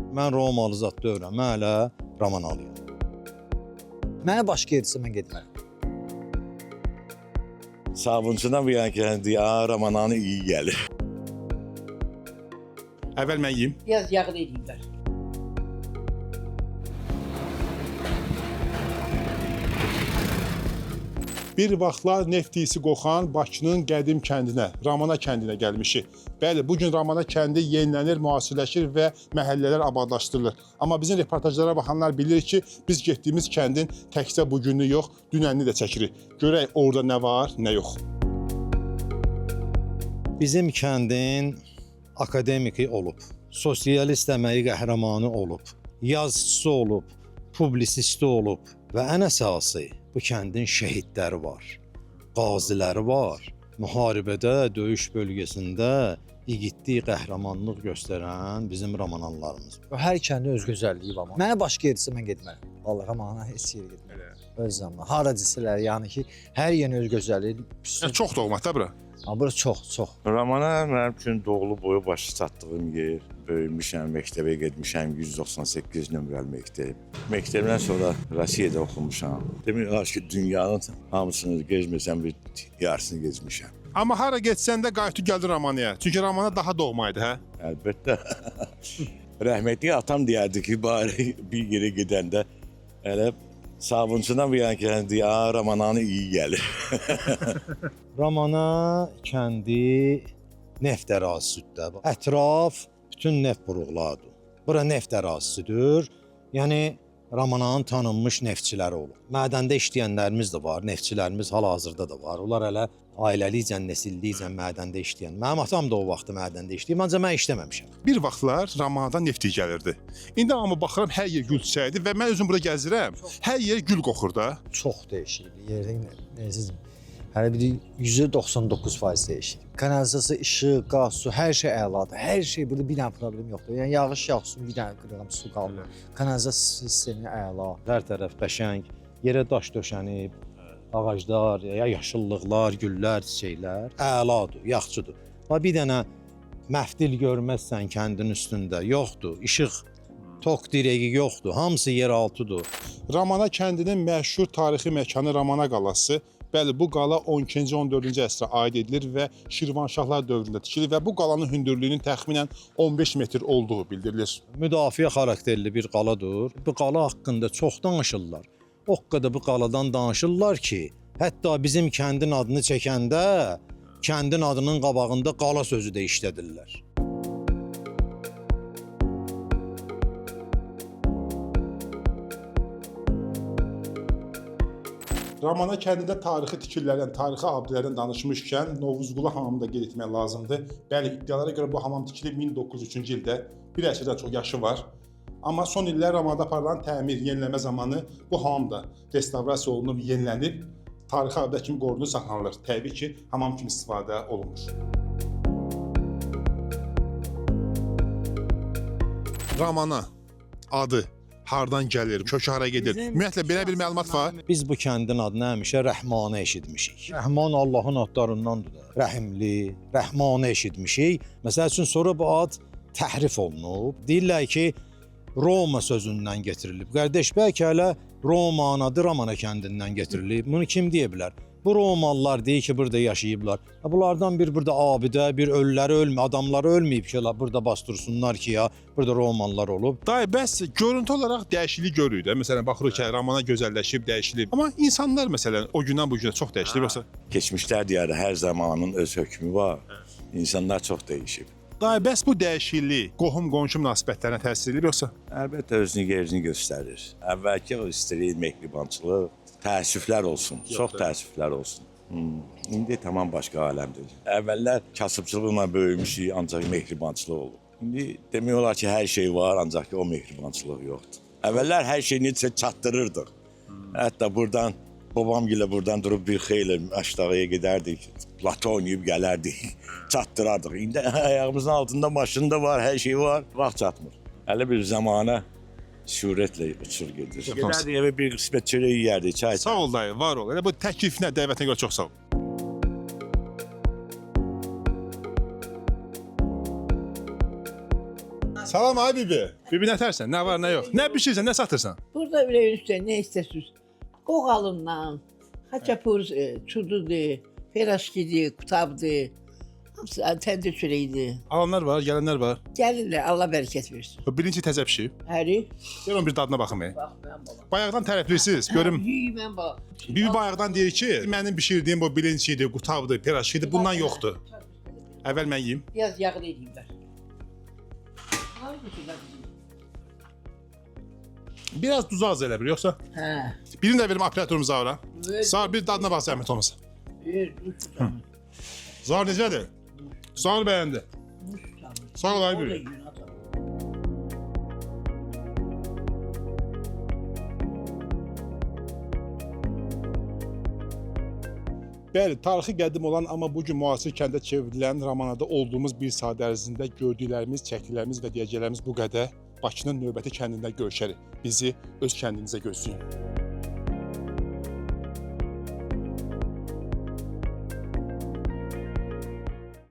Mən Romalı zat deyirəm, mən hələ Ramanalıyam. Mənə başqa yerdirsə mən getmərəm. Sabunçudan bu yan gəldi, Ramananı iyi gəlir. Əvvəl mən yeyim. Biraz yağlı edeyimlər. Bir vaxtlar neftisi qoxan Bakının qədim kəndinə, Ramana kəndinə gəlmişik. Bəli, bugün Ramana kəndi yenilənir, müasirləşir və məhəllələr abadlaşdırılır. Amma bizim reportajlara baxanlar bilir ki, biz getdiyimiz kəndin təkcə bugünü yox, dünənini də çəkirik. Görək orada nə var, nə yox. Bizim kəndin akademiki olub, sosialist əməyi qəhrəmanı olub, yazıçısı olub, publisisti olub və ən əsası bu kəndin şəhidləri var, qaziləri var. Müharibədə, döyüş bölgəsində igidlik, qəhrəmanlıq göstərən bizim Ramananlarımız. Hər kəndin öz gözəlliyi var. Mənə başqa yerdirsə mən getmərəm. Vallahi Ramana heç yerə getmərəm. Öz zaman. Hara desələr, yəni ki, hər yerin öz gözəlliyi. Yəni, çox doğmat da bura. Amma bura çox. Ramana mənim üçün doğulu boyu başı çatdığım yer. Böyümüşəm, məktəbə getmişəm, 198 nömrəli məktəb. Məktəbdən sonra Rusiyada oxumuşam. Demək olar ki, dünyanın hamısını gezməsəm, bir yarısını gezmişəm. Amma hara getsən də qayıtıb gəldin Ramanaya. Çünki Ramana daha doğmaydı, hə? Əlbəttə. Rəhmətli atam deyərdi ki, bari bir yerə gedəndə elə Sabunçudan bu yan gəldi, Ramananı iyi gəlir. Ramana kəndi neft ərazisidir. Ətraf bütün neft buruqlardır. Bura neft ərazisidir. Yəni Ramananın tanınmış neftçiləri olub. Mədəndə işləyənlərimiz də var, neftçilərimiz hal-hazırda da var. Onlar hələ ailəlikcə, nəsillikcə mədəndə işləyən. Mənim atam da o vaxtı mədəndə işləyir, ancaq mən işləməmişəm. Bir vaxtlar Ramanadan nefti gəlirdi. İndi amma baxıram hər yer gül çiçəyidir və mən özüm bura gəzirəm. Hər yer gül qoxur da. Çox dəyişikdir. Yerdə nəzizm. Hələ bir %99% dəyişir. Kanalizasiya, işıq, qaz, su, hər şey əladır. Hər şey burada bir dənə problem yoxdur. Yəni yağış yağsın, bir dənə qırığım su qalmır. Kanalizasiya sistemi əla. Hər tərəf qəşəng, yerə daş döşənib, ağaclar, yaşıllıqlar, güllər, çiçəklər əladır, yaxşıdır. Amma bir dənə məftil görməzsən kəndin üstündə, yoxdur. İşıq, tok dirəyi yoxdur. Hamısı yeraltıdır. Ramana kəndinin məşhur tarixi məkanı Ramana qalası. Bəli, bu qala 12-ci, 14-cü əsrə aid edilir və Şirvanşahlar dövründə tikilir və bu qalanın hündürlüyünün təxminən 15 metr olduğu bildirilir. Müdafiə xarakterli bir qaladır. Bu qala haqqında çox danışırlar. O qədər bu qaladan danışırlar ki, hətta bizim kəndin adını çəkəndə kəndin adının qabağında qala sözü də işlədirlər. Ramana kəndində tarixi tikililərdən, tarixi abidələrdən danışmışkən Novuzqulu hamamını da qeyd etmək lazımdır. Bəli, iddialara görə bu hamam tikilib 1903-cü ildə, bir əsrdən çox yaşı var. Amma son illər Ramanada aparılan təmir, yenilənmə zamanı bu hamam da restavrasiya olunub, yenilənib, tarixi abidə kimi qorunub saxlanılır. Təbii ki, hamam kimi istifadə olunur. Ramana adı hardan gəlir, kökü hara gedir? Ümumiyyətlə, belə bir məlumat var. Biz bu kəndin adını həmişə Rəhmanı eşitmişik. Rəhman Allahın adlarındandır da. Rəhimli, Rəhmanı eşitmişik. Məsəl üçün sonra bu ad təhrif olunub. Deyirlər ki, Roma sözündən getirilib. Qardaş, bəlkə hələ Romanın adı Ramana kəndindən getirilib. Bunu kim deyə bilər? Bu Romalılar deyir ki, burada yaşayıblar. Bunlardan bir burada abidə, bir ölüləri adamları ölməyib ki, burada bastırsınlar ki, ya burada Romalılar olub. Dayı, bəs görüntü olaraq dəyişiklik görürük də. Məsələn, baxırıq ki, Ramana gözəlləşib, dəyişilib. Amma insanlar məsələn o gündən bu günə çox dəyişilib. Yoxsa Keçmişlər deyər, hər zamanın öz hökmü var. İnsanlar çox dəyişib. dayı, bəs bu dəyişiklik qohum-qonşu münasibətlərinə təsir edir yoxsa? Əlbəttə özünü yerini göstərir. Əvvəlki o istilik, mehribançılıq, təəssüflər olsun, çox təəssüflər olsun. İndi tamam başqa aləmdir. Əvvəllər kasıbçılıqla böyümüşük, ancaq mehribançılıq olub. İndi demək olar ki, hər şey var, ancaq ki, o mehribançılıq yoxdur. Əvvəllər hər şeyi necə çatdırırdıq. Hətta buradan, babam ilə buradan durub bir xeyli aşağıya gedərdik, lato oynayıb gələrdik, çatdırardıq. İndi ayağımızın altında maşın da var, hər şey var, vaxt çatmır. Hələ bir zamana sürətlə uçur gedir. Gedərdik evə bir qismət çörək yeyərdik, çay. Sağ ol dayı, var ol. Elə bu təklifinə, dəvətinə görə çox sağ ol. Salam ay bibi. Bibi nə tərsən? Nə var, nə yox? Nə bişirsən, nə satırsan? Burada ürək üstə nə istəsiniz? Qoğalından, haçapur, çududur, peraşkidir, qutabdır. Hamısı təndir çörəyidir. Alanlar var, gələnlər var. Gəlirlər, Allah bərəkət versin. Birinci təzə pişib. Həri? Gəl onun bir dadına baxım. Bax, mən balam. Bayaqdan tərəflisiz, görüm. Yüy, mən balam. Bibi bayaqdan deyir ki, mənim bişirdiyim bu birincidir, qutabdır, peraşkidir, bundan yoxdur. Əvvəl mən yeyim. Biraz yağlı edeyimlər. Biraz duzu az elə bir, yoxsa? Hə. Birini də verim operatorumuza ara. Sağ ol, bir dadına bax zəhmət olmasa. Ver, uçtan. Zar necədir? Zar bəyəndi. Sağ ol ay bibi. Bəli, tarixi qədim olan, amma bugün müasir kəndə çevrilən Ramanada olduğumuz bir saat ərzində gördüklərimiz, çəkdiklərimiz və deyəcəklərimiz bu qədər. Bakının növbəti kəndində görüşərik. Bizi öz kəndinizə gözləyin.